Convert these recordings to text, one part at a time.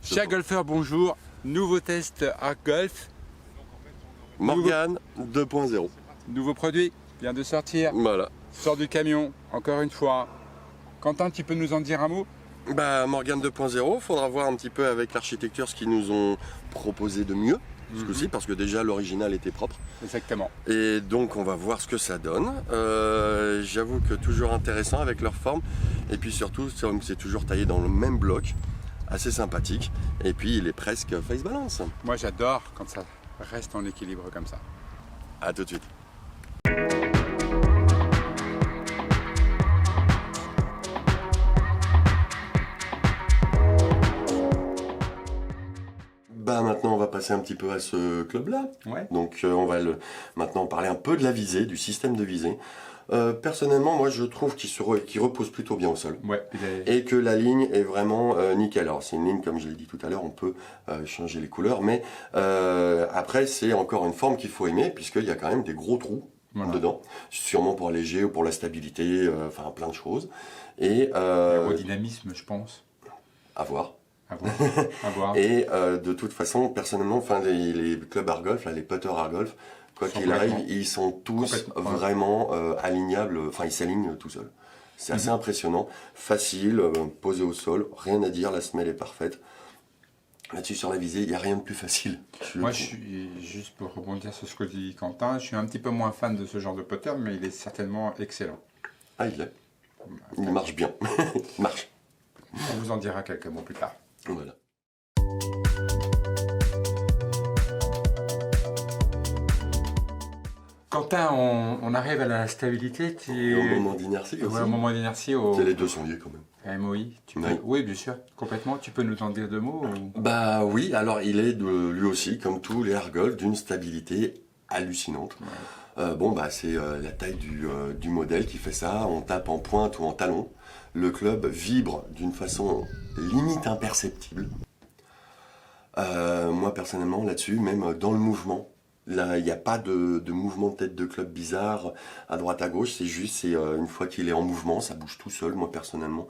Chers golfeurs, bonjour. Nouveau test à golf. Morgan 2.0. Nouveau produit vient de sortir. Voilà. Sort du camion, encore une fois. Quentin, tu peux nous en dire un mot? Morgan 2.0, faudra voir un petit peu avec l'architecture ce qu'ils nous ont proposé de mieux ce coup-ci, parce que déjà l'original était propre. Exactement. Et donc on va voir ce que ça donne. J'avoue que toujours intéressant avec leur forme. Et puis surtout, c'est toujours taillé dans le même bloc. Assez sympathique. Et puis il est presque face balance. Moi j'adore quand ça reste en équilibre comme ça. A tout de suite. Maintenant on va passer un petit peu à ce club-là. Ouais. Donc on va maintenant parler un peu de la visée, du système de visée. Personnellement, moi je trouve qu'il repose plutôt bien au sol. Ouais. Et que la ligne est vraiment nickel. Alors c'est une ligne, comme je l'ai dit tout à l'heure, on peut changer les couleurs, mais après c'est encore une forme qu'il faut aimer, puisqu'il y a quand même des gros trous dedans, sûrement pour alléger ou pour la stabilité, enfin plein de choses. Et l'aérodynamisme, je pense. À voir. À voir. À voir. Et de toute façon, personnellement, enfin les clubs art golf, là, les putters art golf, quoi qu'il arrive, ils sont tous vraiment alignables, enfin ils s'alignent tout seuls. C'est assez impressionnant, facile, posé au sol, rien à dire, la semelle est parfaite. Là-dessus sur la visée, il n'y a rien de plus facile. Moi je suis, juste pour rebondir sur ce que dit Quentin, je suis un petit peu moins fan de ce genre de putter, mais il est certainement excellent. Ah il l'est. Il marche bien. Il marche. On vous en dira quelques mots plus tard. Voilà. Quentin, on arrive à la stabilité. Et au moment d'inertie aussi. Ouais, au moment d'inertie. Les deux sont liés quand même. MOI. Oui, bien sûr, complètement. Tu peux nous en dire deux mots ou... Oui, alors il est lui aussi, comme tous les art golf, d'une stabilité hallucinante. Ouais. C'est la taille du modèle qui fait ça. On tape en pointe ou en talon. Le club vibre d'une façon limite imperceptible. Moi personnellement là-dessus, même dans le mouvement, là il n'y a pas de mouvement de tête de club bizarre à droite à gauche, c'est juste une fois qu'il est en mouvement, ça bouge tout seul. Moi personnellement,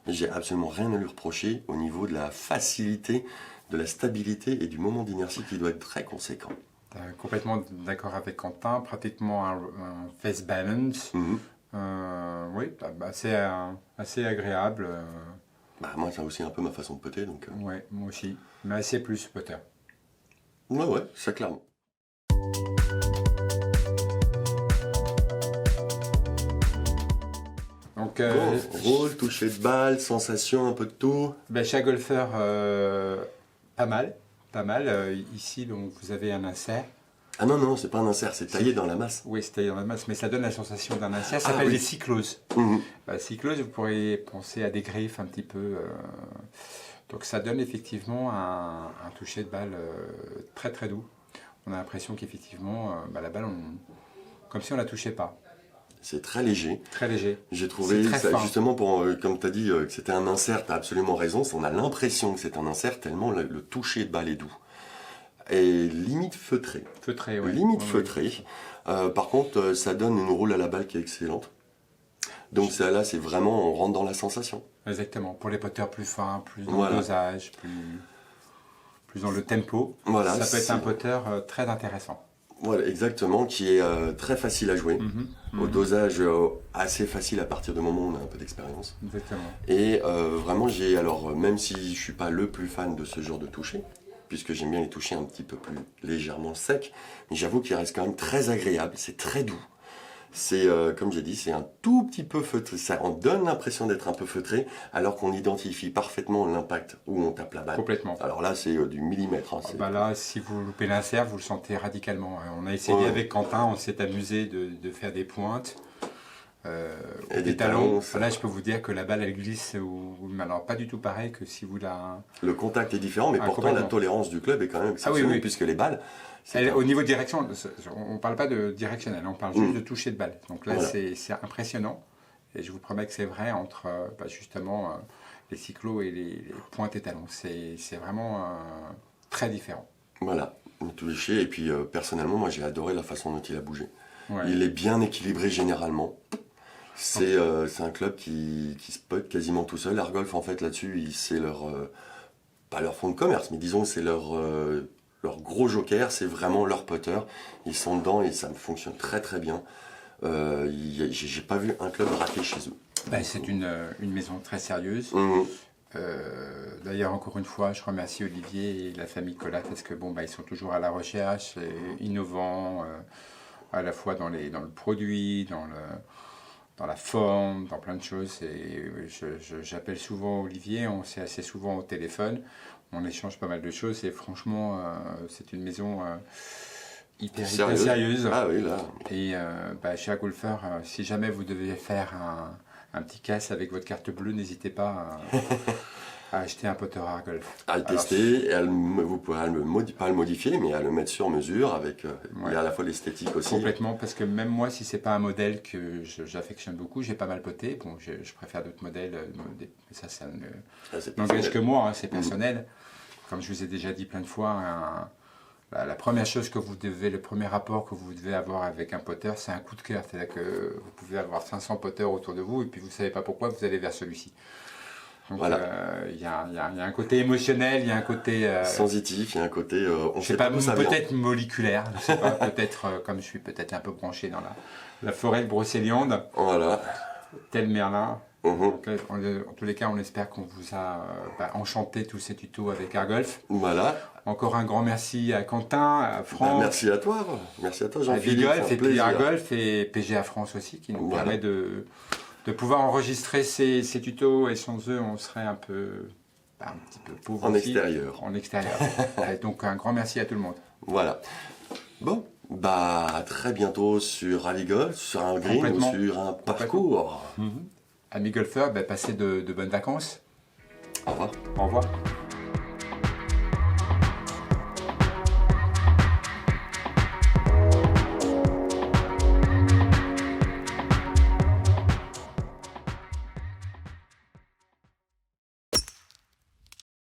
j'ai absolument rien à lui reprocher au niveau de la facilité, de la stabilité et du moment d'inertie qui doit être très conséquent. Complètement d'accord avec Quentin, pratiquement un face balance. Oui, assez agréable. Moi, c'est aussi un peu ma façon de putter. Donc, Ouais, moi aussi. Mais assez plus putter. Ouais, ça clairement. Donc, rôle, toucher de balle, sensation, un peu de tout. Chaque golfeur, pas mal. Ici, donc, vous avez un insert. Ah non, c'est pas un insert, c'est taillé dans la masse. Oui, c'est taillé dans la masse, mais ça donne la sensation d'un insert. Ça s'appelle des cycloses. Cyclose, vous pourriez penser à des griffes un petit peu. Donc ça donne effectivement un toucher de balle très très doux. On a l'impression qu'effectivement, la balle, comme si on la touchait pas. C'est très léger. Très léger. J'ai trouvé ça, justement, comme tu as dit que c'était un insert, tu as absolument raison. On a l'impression que c'est un insert tellement le toucher de balle est doux. Et limite feutré. Feutré, oui. Limite feutré. Par contre, ça donne une roule à la balle qui est excellente. Donc là, c'est vraiment, on rentre dans la sensation. Exactement. Pour les putters plus fins, plus dans le dosage, plus dans le tempo, ça peut être un putter très intéressant. Voilà, exactement, qui est très facile à jouer, au dosage assez facile à partir du moment où on a un peu d'expérience. Exactement. Et vraiment, même si je suis pas le plus fan de ce genre de toucher, puisque j'aime bien les toucher un petit peu plus légèrement secs, mais j'avoue qu'il reste quand même très agréable, c'est très doux. C'est, comme j'ai dit, c'est un tout petit peu feutré, ça en donne l'impression d'être un peu feutré, alors qu'on identifie parfaitement l'impact où on tape la balle. Complètement. Alors là, c'est du millimètre. Là, si vous loupez l'insert, vous le sentez radicalement. On a essayé avec Quentin, on s'est amusé de faire des pointes. Et des talons. Là, je peux vous dire que la balle, elle glisse, alors pas du tout pareil que si vous la... Le contact est différent, mais pourtant la tolérance du club est quand même exceptionnelle, puisque les balles... Au niveau de direction, on ne parle pas de directionnel, on parle juste de toucher de balle. Donc là, c'est impressionnant. Et je vous promets que c'est vrai entre justement les cyclos et les pointes et talons. C'est vraiment très différent. Voilà, touché. Et puis personnellement, moi j'ai adoré la façon dont il a bougé. Ouais. Il est bien équilibré généralement. C'est un club qui se putt quasiment tout seul. Art Golf, en fait, là-dessus, c'est pas leur fonds de commerce, mais disons que c'est leur gros joker, c'est vraiment leur putter. Ils sont dedans et ça fonctionne très très bien. J'ai pas vu un club raté chez eux. Ben, c'est une maison très sérieuse. Mhm. D'ailleurs, encore une fois, je remercie Olivier et la famille Collat parce que bon, ils sont toujours à la recherche, et innovants, à la fois dans le produit, dans la forme, dans plein de choses. Et j'appelle souvent Olivier, on s'est assez souvent au téléphone, on échange pas mal de choses et franchement, c'est une maison hyper sérieuse. Ah oui, là. Et chez Golfer, si jamais vous devez faire un petit casse avec votre carte bleue, n'hésitez pas à acheter un putter à golf. À le tester, et vous pouvez pas le modifier, mais à le mettre sur mesure avec il y a à la fois l'esthétique aussi. Complètement, parce que même moi, si c'est pas un modèle que j'affectionne beaucoup, j'ai pas mal poté. Bon, je préfère d'autres modèles, mais ça n'engage que moi, hein, c'est personnel. Comme je vous ai déjà dit plein de fois, la première chose le premier rapport que vous devez avoir avec un putter, c'est un coup de cœur. C'est-à-dire que vous pouvez avoir 500 putters autour de vous et puis vous ne savez pas pourquoi vous allez vers celui-ci. Donc voilà. Il y a un côté émotionnel, il y a un côté sensitif, il y a un côté on sait pas d'où ça vient. Peut-être moléculaire, je sais pas, peut-être comme je suis peut-être un peu branché dans la forêt de Brocéliande, Voilà. tel Merlin. Mhm. En tous les cas, on espère qu'on vous a enchanté tous ces tutos avec Airgolf. Voilà. Encore un grand merci à Quentin, à Franck. Merci à toi Jean-Philippe. À Vigolf et puis Airgolf et PGA France aussi qui nous permet de pouvoir enregistrer ces tutos, et sans eux on serait un petit peu pauvre en aussi, extérieur. En extérieur. Donc un grand merci à tout le monde. Voilà. Bon, à très bientôt sur Rally Golf, sur un green ou sur un parcours. Amis golfeurs, passez de bonnes vacances. Au revoir. Au revoir.